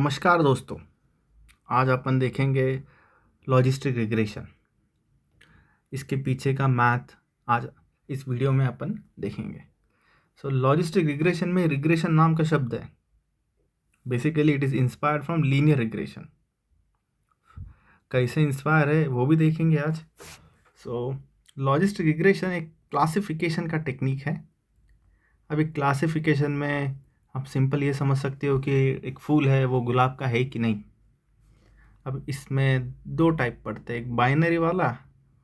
नमस्कार दोस्तों, आज अपन देखेंगे लॉजिस्टिक रिग्रेशन। इसके पीछे का मैथ आज इस वीडियो में अपन देखेंगे। लॉजिस्टिक रिग्रेशन में रिग्रेशन नाम का शब्द है। Basically it is inspired from linear regression. कैसे इंस्पायर है वो भी देखेंगे आज। लॉजिस्टिक रिग्रेशन एक क्लासिफिकेशन का टेक्निक है। अभी क्लासिफिकेशन में आप सिंपल ये समझ सकते हो कि एक फूल है वो गुलाब का है कि नहीं। अब इसमें दो टाइप पड़ते हैं, एक बाइनरी वाला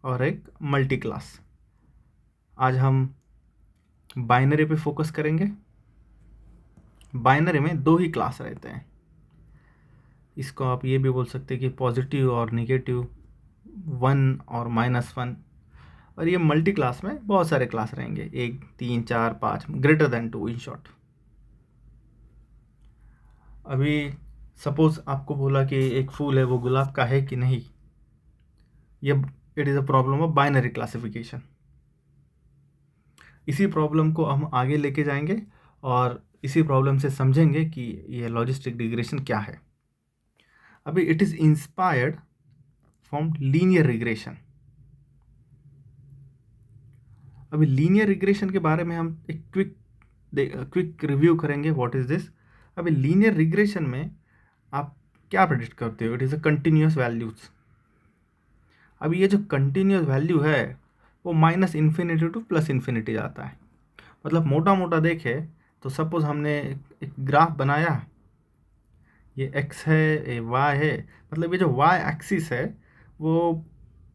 और एक मल्टी क्लास। आज हम बाइनरी पे फोकस करेंगे। बाइनरी में दो ही क्लास रहते हैं। इसको आप ये भी बोल सकते हैं कि पॉजिटिव और नेगेटिव, 1 और -1। और ये मल्टी क्लास में बहुत सारे क्लास रहेंगे, 1 3 4 5 ग्रेटर देन 2 इन शॉर्ट। अभी सपोज आपको बोला कि एक फूल है वो गुलाब का है कि नहीं। ये it is a problem of binary classification. इसी प्रॉब्लम को हम आगे लेके जाएंगे और इसी प्रॉब्लम से समझेंगे कि ये लॉजिस्टिक रिग्रेशन क्या है। अभी it is inspired from linear regression. अभी लीनियर रिग्रेशन के बारे में हम एक क्विक रिव्यू करेंगे। What is this. अभी लीनियर रिग्रेशन में आप क्या प्रेडिक्ट करते हो? It is a continuous values. अभी ये जो कंटिन्यूस वैल्यू है वो -इन्फिनिटी टू +इन्फिनिटी जाता है। मतलब मोटा मोटा देखे तो सपोज हमने एक ग्राफ बनाया, ये x है, ये y है। मतलब ये जो y एक्सिस है वो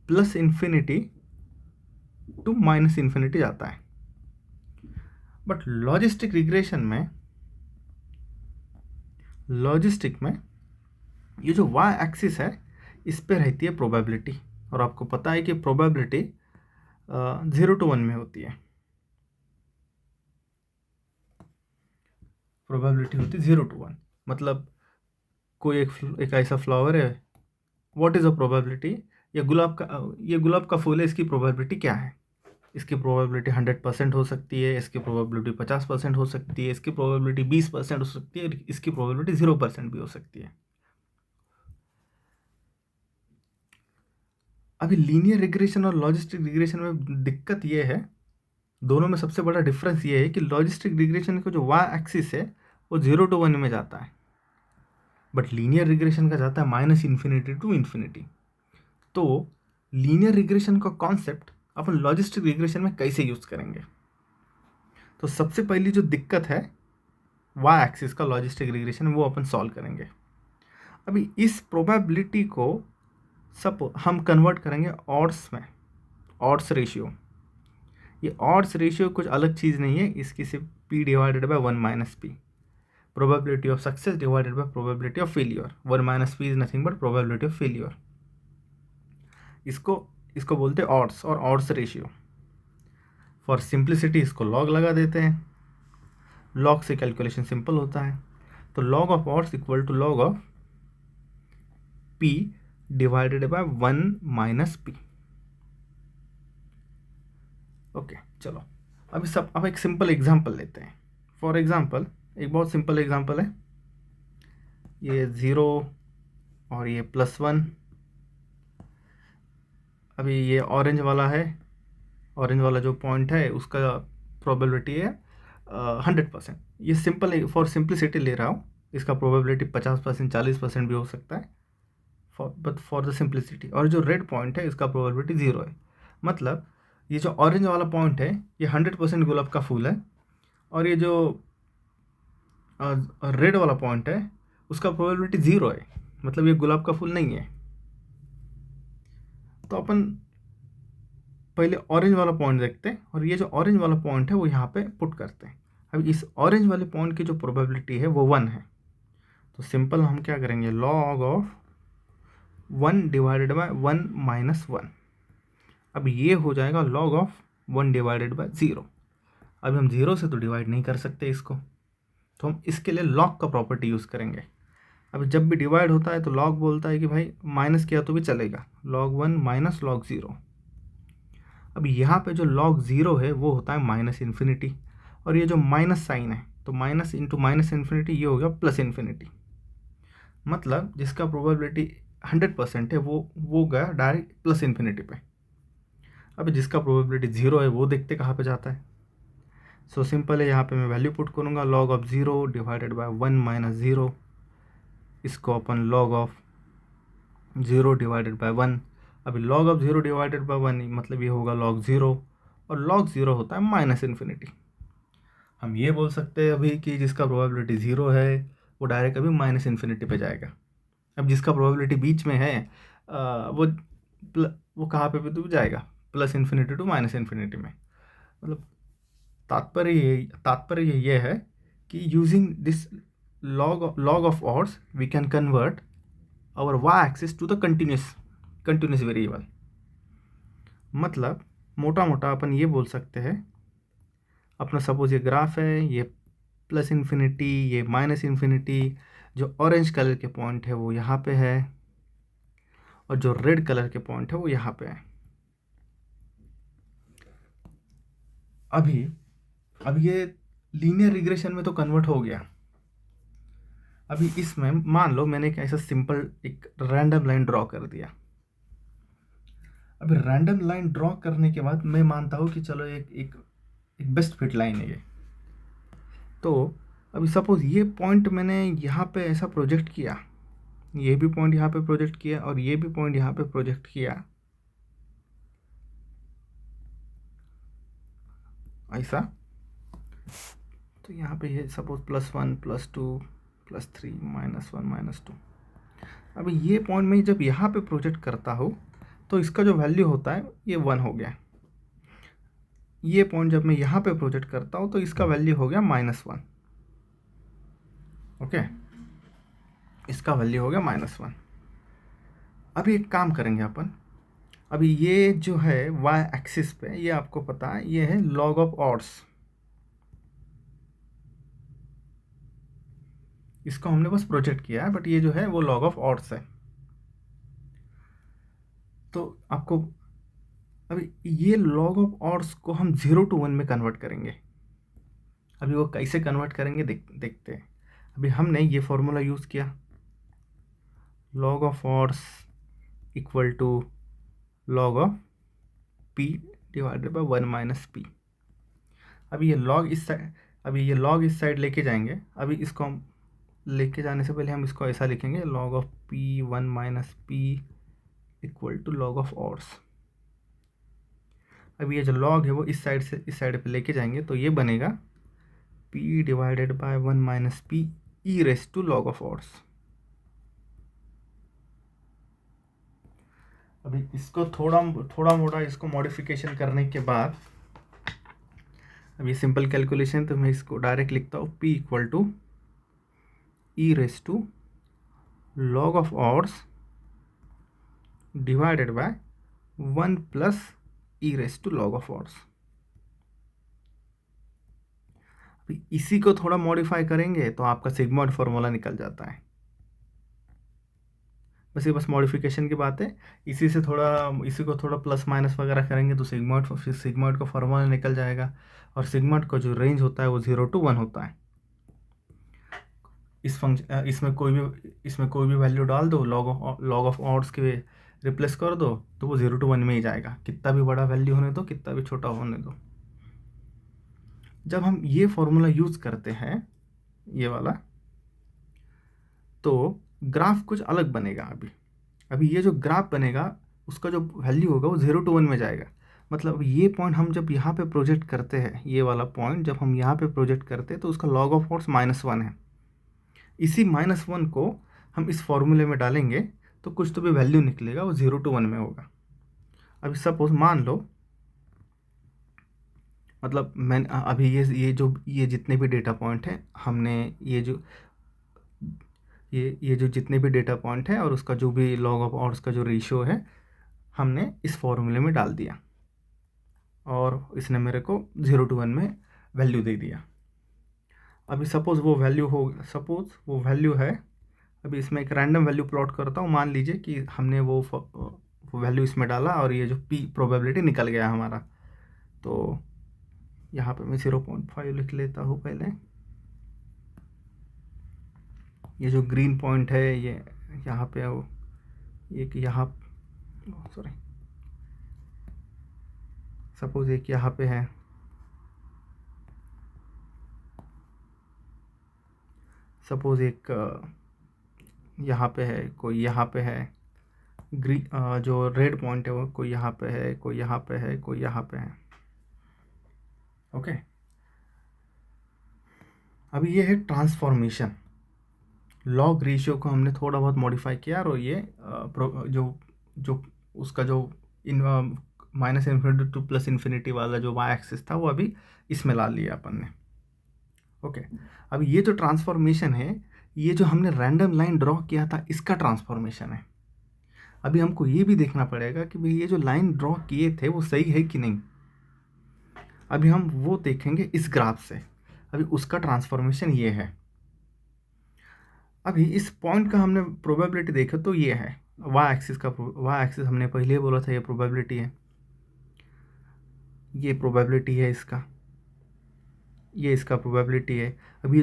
+इन्फिनिटी टू -इन्फिनिटी जाता है। बट लॉजिस्टिक रिग्रेशन में ये जो y एक्सिस है इस पे रहती है प्रोबेबिलिटी। और आपको पता है कि प्रोबेबिलिटी 0 to 1 में होती है। प्रोबेबिलिटी होती है 0 to 1। मतलब कोई एक ऐसा फ्लावर है, व्हाट इज़ अ प्रोबेबिलिटी। ये गुलाब का फूल है, इसकी प्रोबेबिलिटी क्या है? इसकी प्रोबेबिलिटी 100% हो सकती है, इसकी प्रोबेबिलिटी 50% हो सकती है, इसकी प्रोबेबिलिटी 20% हो सकती है, इसकी प्रोबेबिलिटी 0% भी हो सकती है। अभी लीनियर रिग्रेशन और लॉजिस्टिक रिग्रेशन में दिक्कत ये है, दोनों में सबसे बड़ा डिफरेंस ये है कि लॉजिस्टिक रिग्रेशन का जो वाई एक्सिस है वो 0 to 1 में जाता है, बट लीनियर रिग्रेशन का जाता है -इन्फिनिटी टू इन्फिनिटी। तो लीनियर रिग्रेशन का कॉन्सेप्ट अपन लॉजिस्टिक रिग्रेशन में कैसे यूज़ करेंगे? तो सबसे पहली जो दिक्कत है वाई एक्सिस का लॉजिस्टिक रिग्रेशन, वो अपन सॉल्व करेंगे। अभी इस प्रोबेबिलिटी को सब हम कन्वर्ट करेंगे ऑड्स में, ऑड्स रेशियो। ये ऑड्स रेशियो कुछ अलग चीज़ नहीं है, इसकी सिर्फ p divided by 1 - p, probability of success divided by probability of failure. 1 - p is nothing but probability of failure. इसको बोलते हैं ऑड्स और ऑड्स रेशियो। फॉर सिंप्लिसिटी इसको लॉग लगा देते हैं। लॉग से कैलकुलेशन सिंपल होता है। तो log of odds equal to log of p divided by 1 - p। Okay, चलो अब एक सिंपल एग्जांपल लेते हैं। फॉर एग्जांपल एक बहुत सिंपल एग्जांपल है, ये 0 और ये +1। अभी ये ऑरेंज वाला है, ऑरेंज वाला जो पॉइंट है उसका प्रोबेबिलिटी है 100%। ये सिंपल फॉर सिंप्लिसिटी ले रहा हूँ, इसका प्रोबेबिलिटी 50% 40% भी हो सकता है, बट फॉर द सिंप्लिसिटी। और जो रेड पॉइंट है इसका प्रोबेबिलिटी 0 है। मतलब ये जो ऑरेंज वाला पॉइंट है ये 100% गुलाब का फूल है, और ये जो रेड वाला पॉइंट है उसका प्रोबेबिलिटी 0 है, मतलब ये गुलाब का फूल नहीं है। तो अपन पहले ऑरेंज वाला पॉइंट देखते हैं और ये जो ऑरेंज वाला पॉइंट है वो यहाँ पे पुट करते हैं। अब इस ऑरेंज वाले पॉइंट की जो प्रोबेबिलिटी है वो 1 है। तो सिंपल हम क्या करेंगे, लॉग ऑफ 1 डिवाइडेड बाय 1 - 1। अब ये हो जाएगा लॉग ऑफ 1 डिवाइडेड बाय 0। अब हम 0 से तो डिवाइड नहीं कर सकते इसको, तो हम इसके लिए लॉग का प्रॉपर्टी यूज़ करेंगे। अब जब भी डिवाइड होता है तो लॉग बोलता है कि भाई माइनस किया तो भी चलेगा, log 1 - log 0। अब यहाँ पे जो log 0 है वो होता है -इन्फिनिटी, और ये जो माइनस साइन है तो माइनस इंटू -इन्फिनिटी ये हो गया +इन्फिनिटी। मतलब जिसका प्रोबेबिलिटी 100% है वो गया डायरेक्ट प्लस इन्फिनिटी पे। अब जिसका प्रोबेबिलिटी 0 है वो देखते कहाँ पे जाता है। सो सिंपल है, यहाँ पे मैं वैल्यू पुट करूँगा log of 0 divided by 1 minus 0, इसको अपन लॉग ऑफ 0 डिवाइडेड बाय 1। अभी लॉग ऑफ 0 डिवाइडेड बाय 1 मतलब ये होगा लॉग 0, और लॉग 0 होता है माइनस इन्फिनिटी। हम ये बोल सकते हैं अभी कि जिसका प्रोबेबिलिटी 0 है वो डायरेक्ट अभी माइनस इन्फिनिटी पे जाएगा। अब जिसका प्रोबेबिलिटी बीच में है वो वो कहाँ पे भी तो जाएगा, plus infinity to minus infinity में। मतलब तात्पर्य ये है कि using this log of odds we can convert our y-axis to the continuous variable. मतलब मोटा मोटा अपन ये बोल सकते हैं, अपना सपोज ये ग्राफ है, ये प्लस इन्फिनिटी, ये माइनस इन्फिनिटी, जो ऑरेंज कलर के पॉइंट है वो यहाँ पे है, और जो रेड कलर के पॉइंट है वो यहाँ पे है। अब ये लीनियर रिग्रेशन में तो कन्वर्ट हो गया। अभी इसमें मान लो मैंने एक ऐसा सिंपल एक रैंडम लाइन ड्रॉ कर दिया। अभी रैंडम लाइन ड्रॉ करने के बाद मैं मानता हूँ कि चलो एक बेस्ट फिट लाइन है ये। तो अभी सपोज ये पॉइंट मैंने यहाँ पे ऐसा प्रोजेक्ट किया, ये भी पॉइंट यहाँ पे प्रोजेक्ट किया, और ये भी पॉइंट यहाँ पे प्रोजेक्ट किया ऐसा। तो यहाँ पे ये सपोज +1 +2 +3 -1 -2। अभी ये पॉइंट मैं जब यहाँ पे प्रोजेक्ट करता हूँ तो इसका जो वैल्यू होता है ये 1 हो गया। ये पॉइंट जब मैं यहाँ पे प्रोजेक्ट करता हूँ तो इसका वैल्यू हो गया -1। ओके, इसका वैल्यू हो गया -1। अभी एक काम करेंगे अपन, अभी ये जो है y एक्सिस पे, ये आपको पता है ये है log ऑफ ऑड्स। इसको हमने बस प्रोजेक्ट किया है, बट ये जो है वो log ऑफ ऑड्स है। तो आपको अभी ये log ऑफ ऑड्स को हम 0 to 1 में कन्वर्ट करेंगे। अभी वो कैसे कन्वर्ट करेंगे देखते हैं। अभी हमने ये फॉर्मूला यूज़ किया, log of odds equal to log of p divided by 1 minus p. अभी ये log इस साइड लेके जाएंगे। अभी इसको हम लेके जाने से पहले हम इसको ऐसा लिखेंगे, log of p 1 minus p equal to log of odds. अब ये जो log है वो इस साइड से इस साइड पे लेके जाएंगे, तो ये बनेगा p divided by 1 minus p e raise to log of odds. अभी इसको थोड़ा मोड़ा इसको मॉडिफिकेशन करने के बाद, अब ये सिंपल कैलकुलेशन, तो मैं इसको डायरेक्ट लिखता हूँ p equal to e raise to log of odds divided by 1 plus e raise to log of odds. इसी को थोड़ा मॉडिफाई करेंगे तो आपका सिग्मॉइड फार्मूला निकल जाता है। बस मॉडिफिकेशन की बात है। इसी को थोड़ा प्लस माइनस वगैरह करेंगे तो सिग्मॉइड का फार्मूला निकल जाएगा, और सिग्मॉइड का जो रेंज होता है वो 0 to 1 होता है। इसमें कोई भी वैल्यू डाल दो, log ऑफ ऑड्स के रिप्लेस कर दो, तो वो 0 to 1 में ही जाएगा, कितना भी बड़ा वैल्यू होने दो, कितना भी छोटा होने दो। जब हम ये फॉर्मूला यूज़ करते हैं ये वाला, तो ग्राफ कुछ अलग बनेगा। अभी ये जो ग्राफ बनेगा उसका जो वैल्यू होगा वो 0 to 1 में जाएगा। मतलब ये पॉइंट हम जब यहाँ पे प्रोजेक्ट करते हैं, ये वाला पॉइंट जब हम यहाँ पे प्रोजेक्ट करते हैं तो उसका log ऑफ ऑड्स -1 है। इसी -1 को हम इस फॉर्मूले में डालेंगे तो कुछ तो भी वैल्यू निकलेगा, वो 0 to 1 में होगा। अभी सपोज मान लो, मतलब मैं अभी ये जितने भी डेटा पॉइंट हैं, हमने ये जो जितने भी डेटा पॉइंट है और उसका जो भी log ऑफ ऑड्स का जो रेशियो है, हमने इस फॉर्मूले में डाल दिया, और इसने मेरे को 0 to 1 में वैल्यू दे दिया। अभी सपोज़ वो वैल्यू है। अभी इसमें एक रैंडम वैल्यू प्लॉट करता हूँ। मान लीजिए कि हमने वो वैल्यू इसमें डाला और ये जो p प्रोबेबिलिटी निकल गया हमारा। तो यहाँ पे मैं 0.5 लिख लेता हूँ पहले। ये जो ग्रीन पॉइंट है ये यहाँ पे वो एक यहाँ, सॉरी, सपोज एक यहाँ पे है, सपोज एक यहाँ पे है, कोई यहाँ पे है, जो रेड पॉइंट है वो कोई यहाँ पे है, कोई यहाँ पे है, कोई यहाँ पे है। ओके, अभी ये है ट्रांसफॉर्मेशन। लॉग रेशियो को हमने थोड़ा बहुत मॉडिफाई किया और ये जो जो उसका जो in minus infinity to plus infinity वाला जो वाई एक्सिस था वो अभी इसमें ला लिया अपन ने। ओके, अब ये जो ट्रांसफॉर्मेशन है, ये जो हमने रैंडम लाइन ड्रॉ किया था इसका ट्रांसफॉर्मेशन है। अभी हमको ये भी देखना पड़ेगा कि भाई ये जो लाइन ड्रॉ किए थे वो सही है कि नहीं। अभी हम वो देखेंगे इस ग्राफ से। अभी उसका ट्रांसफॉर्मेशन ये है। अभी इस पॉइंट का हमने प्रोबेबिलिटी देखा तो ये है वाई एक्सिस का। वाई एक्सिस हमने पहले ही बोला था ये प्रोबेबिलिटी है, ये प्रोबेबिलिटी है इसका, ये इसका प्रोबेबिलिटी है। अभी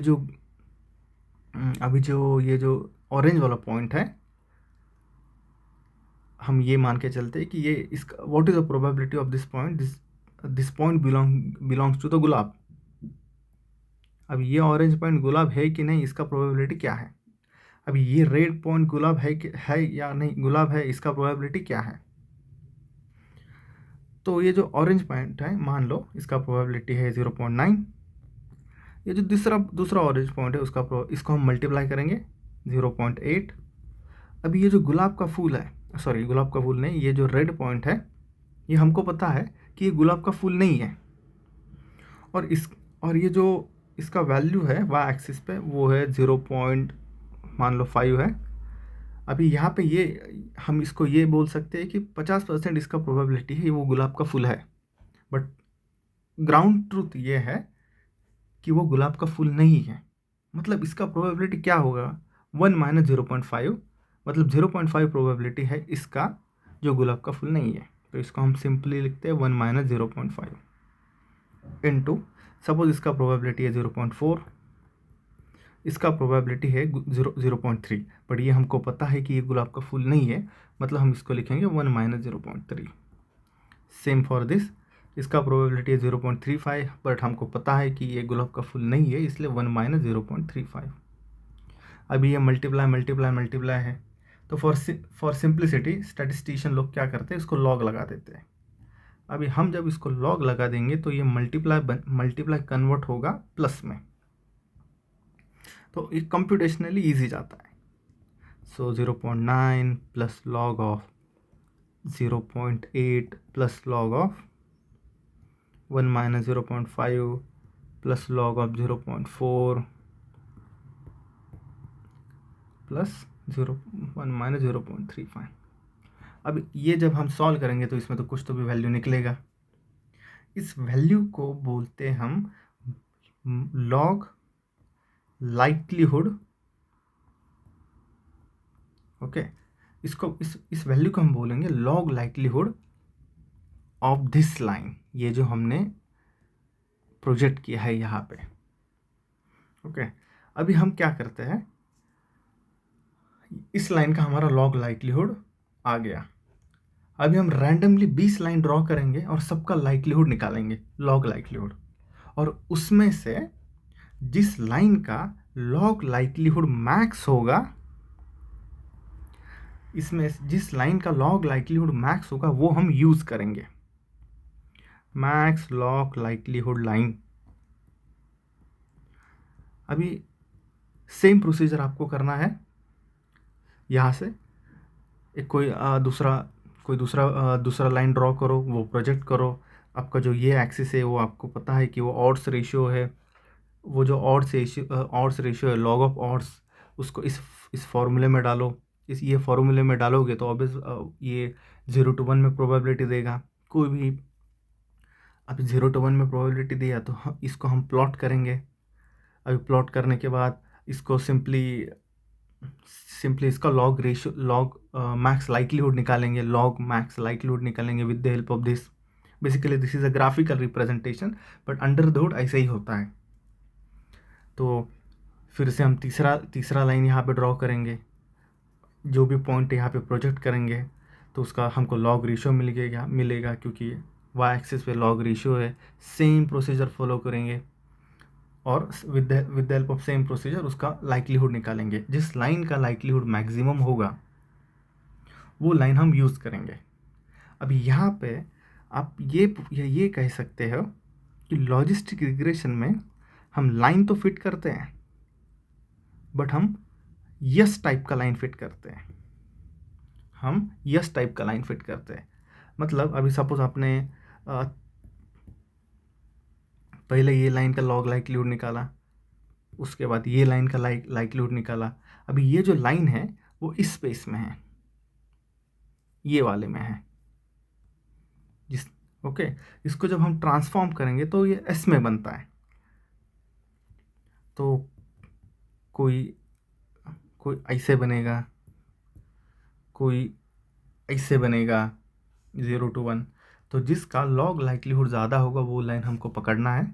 जो ये जो ऑरेंज वाला पॉइंट है, हम ये मान के चलते हैं कि ये इसका what is the probability of this point, this point belongs to the गुलाब। अब ये ऑरेंज पॉइंट गुलाब है कि नहीं, इसका प्रोबेबिलिटी क्या है। अभी ये रेड पॉइंट गुलाब है या नहीं, गुलाब है, इसका प्रोबेबिलिटी क्या है। तो ये जो ऑरेंज पॉइंट है, मान लो इसका प्रोबेबिलिटी है 0.9। ये जो दूसरा ऑरेंज पॉइंट है उसका इसको हम मल्टीप्लाई करेंगे 0.8। अभी ये जो गुलाब का फूल है, सॉरी गुलाब का फूल नहीं, ये जो रेड पॉइंट है ये हमको पता है कि ये गुलाब का फूल नहीं है। और ये जो इसका वैल्यू है वाई एक्सिस पे वो है 0.5 है। अभी यहाँ पे ये हम इसको ये बोल सकते हैं कि 50% इसका प्रोबेबिलिटी है वो गुलाब का फूल है। बट ग्राउंड ट्रूथ ये है कि वो गुलाब का फूल नहीं है। मतलब इसका प्रोबेबिलिटी क्या होगा, 1 माइनस 0.5, मतलब 0.5 प्रोबेबिलिटी है इसका जो गुलाब का फूल नहीं है। तो इसको हम सिंपली लिखते हैं 1 माइनस 0.5 इंटू, सपोज इसका प्रोबेबिलिटी है 0.4, इसका प्रोबेबिलिटी है 0.3, बट ये हमको पता है कि ये गुलाब का फूल नहीं है, मतलब हम इसको लिखेंगे 1 माइनस 0.3। सेम फॉर दिस, इसका प्रोबेबिलिटी है 0.35, बट हमको पता है कि ये गुलाब का फूल नहीं है, इसलिए 1 माइनस 0.35। अभी ये मल्टीप्लाई है, तो फॉर सिंप्लिसिटी स्टैटिस्टिशियन लोग क्या करते हैं, इसको लॉग लगा देते हैं। अभी हम जब इसको लॉग लगा देंगे तो ये मल्टीप्लाई कन्वर्ट होगा प्लस में, तो ये कंप्यूटेशनली ईजी जाता है। सो 0.9 plus log of 0.8 plus log of 1 minus 0.5 plus log of 0.4 plus 1 minus 0.35। अब ये जब हम सॉल्व करेंगे तो इसमें तो कुछ तो भी वैल्यू निकलेगा। इस वैल्यू को बोलते हम लॉग लाइक्लीहुड। ओके, इसको इस वैल्यू को हम बोलेंगे log likelihood of this line, ये जो हमने प्रोजेक्ट किया है यहाँ पे। ओके, अभी हम क्या करते हैं, इस लाइन का हमारा लॉग लाइक्लीहुड आ गया। अभी हम रैंडमली 20 लाइन ड्रॉ करेंगे और सबका लाइक्लीहुड निकालेंगे, लॉग लाइक्लीहुड, और उसमें से जिस लाइन का लॉग लाइक्लीहुड मैक्स होगा, इसमें जिस लाइन का लॉग लाइक्लीहुड मैक्स होगा वो हम यूज करेंगे, मैक्स लॉग लाइक्लीहुड लाइन। अभी सेम प्रोसीजर आपको करना है। यहाँ से एक कोई दूसरा लाइन ड्रॉ करो, वो प्रोजेक्ट करो। आपका जो ये एक्सिस है वो आपको पता है कि वो ऑड्स रेशियो है, वो जो ऑड्स रेशियो है लॉग ऑफ ऑड्स, उसको इस फॉर्मूले में डालो। ये फॉर्मूले में डालोगे तो ऑब्वियस ये 0 to 1 में प्रोबेबिलिटी देगा कोई भी। अभी 0 to 1 में प्रोबेबिलिटी दिया तो इसको हम प्लॉट करेंगे। अभी प्लॉट करने के बाद इसको सिंपली इसका लॉग मैक्स लाइक्लीहुड निकालेंगे, लॉग मैक्स लाइक्लीहुड निकालेंगे with the help of this. Basically this is a graphical representation, but under the hood ऐसे ही होता है। तो फिर से हम तीसरा लाइन यहाँ पे ड्रॉ करेंगे, जो भी पॉइंट यहाँ पे प्रोजेक्ट करेंगे तो उसका हमको लॉग रेशियो मिलेगा क्योंकि वाई एक्सिस पे लॉग रेशियो है। सेम प्रोसीजर फॉलो करेंगे और with the help of same procedure उसका लाइक्लीहुड निकालेंगे। जिस लाइन का लाइक्लीहुड मैक्सिमम होगा वो लाइन हम यूज़ करेंगे। अभी यहाँ पे आप ये कह सकते हो कि लॉजिस्टिक रिग्रेशन में हम लाइन तो फिट करते हैं बट हम यस टाइप का लाइन फिट करते हैं। मतलब अभी सपोज आपने पहले ये लाइन का लॉग लाइक्लीहुड निकाला, उसके बाद ये लाइन का लाइक्लीहुड निकाला। अभी ये जो लाइन है वो इस स्पेस में है, ये वाले में है। ओके, इसको जब हम ट्रांसफॉर्म करेंगे तो ये एस में बनता है। तो कोई ऐसे बनेगा, कोई ऐसे बनेगा 0 to 1। तो जिसका लॉग लाइक्लीहुड ज़्यादा होगा वो लाइन हमको पकड़ना है।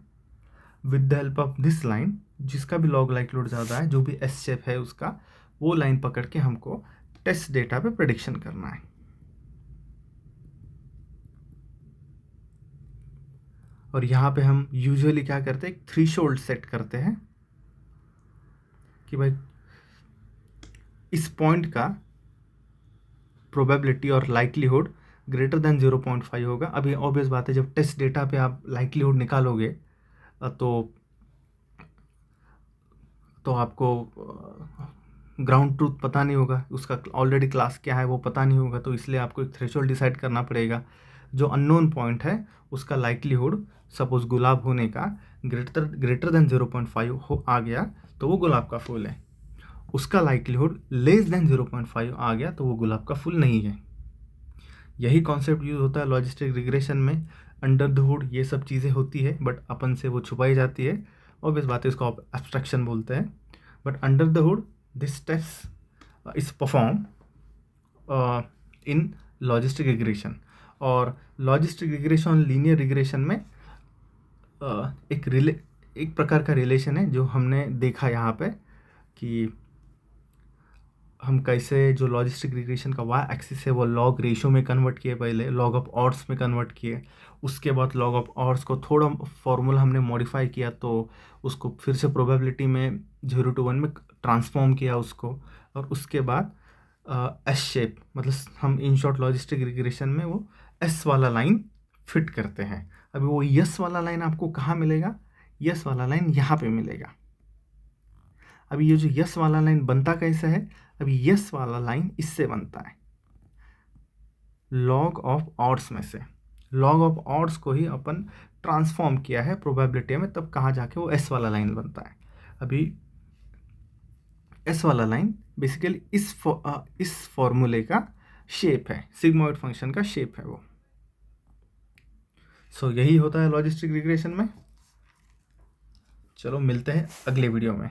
With the help of this line, जिसका भी लॉग लाइक्लीहुड ज़्यादा है, जो भी एस शेप है उसका, वो लाइन पकड़ के हमको टेस्ट डेटा पे प्रेडिक्शन करना है। और यहाँ पे हम यूजुअली क्या करते हैं, एक थ्रेशोल्ड सेट करते हैं कि भाई इस पॉइंट का प्रोबेबिलिटी और लाइक्लीहुड ग्रेटर देन 0.5 होगा। अभी ऑब्वियस बात है, जब टेस्ट डेटा पे आप लाइक्लीहुड निकालोगे तो आपको ग्राउंड ट्रूथ पता नहीं होगा, उसका ऑलरेडी क्लास क्या है वो पता नहीं होगा। तो इसलिए आपको एक थ्रेशोल्ड डिसाइड करना पड़ेगा। जो अननोन पॉइंट है उसका लाइक्लीहुड सपोज गुलाब होने का ग्रेटर देन 0.5 आ गया तो वो गुलाब का फूल है। उसका लाइक्लीहुड लेस देन 0.5 आ गया तो वो गुलाब का फूल नहीं है। यही कॉन्सेप्ट यूज़ होता है लॉजिस्टिक रिग्रेशन में। अंडर द हुड ये सब चीज़ें होती है बट अपन से वो छुपाई जाती है। ऑब्वियस बात है, इसको आप एब्स्ट्रैक्शन बोलते हैं। But under the hood this steps is perform in logistic regression. और लॉजिस्टिक रिग्रेशन और लीनियर रिग्रेशन में एक प्रकार का रिलेशन है जो हमने देखा यहाँ पे कि हम कैसे जो लॉजिस्टिक रिग्रेशन का वाई एक्सिस है वो लॉग रेशियो में कन्वर्ट किए, पहले लॉग ऑफ ऑड्स में कन्वर्ट किए, उसके बाद लॉग ऑफ ऑड्स को थोड़ा फॉर्मूला हमने मॉडिफाई किया तो उसको फिर से प्रोबेबिलिटी में 0 to 1 में ट्रांसफॉर्म किया उसको। और उसके बाद एस शेप, मतलब हम इन शॉर्ट लॉजिस्टिक रिग्रेशन में वो एस वाला लाइन फिट करते हैं। अभी वो यस वाला लाइन आपको कहाँ मिलेगा, यस वाला लाइन यहाँ पे मिलेगा। अभी ये जो यस वाला लाइन बनता कैसे है, अभी यस वाला लाइन इससे बनता है, लॉग ऑफ ऑड्स में से। लॉग ऑफ ऑड्स को ही अपन ट्रांसफॉर्म किया है प्रोबेबिलिटी में, तब कहाँ जाके वो एस वाला लाइन बनता है। अभी एस वाला लाइन बेसिकली इस फॉर्मूले का शेप है, सिग्मॉइड फंक्शन का शेप है वो। सो यही होता है लॉजिस्टिक रिग्रेशन में। चलो मिलते हैं अगले वीडियो में।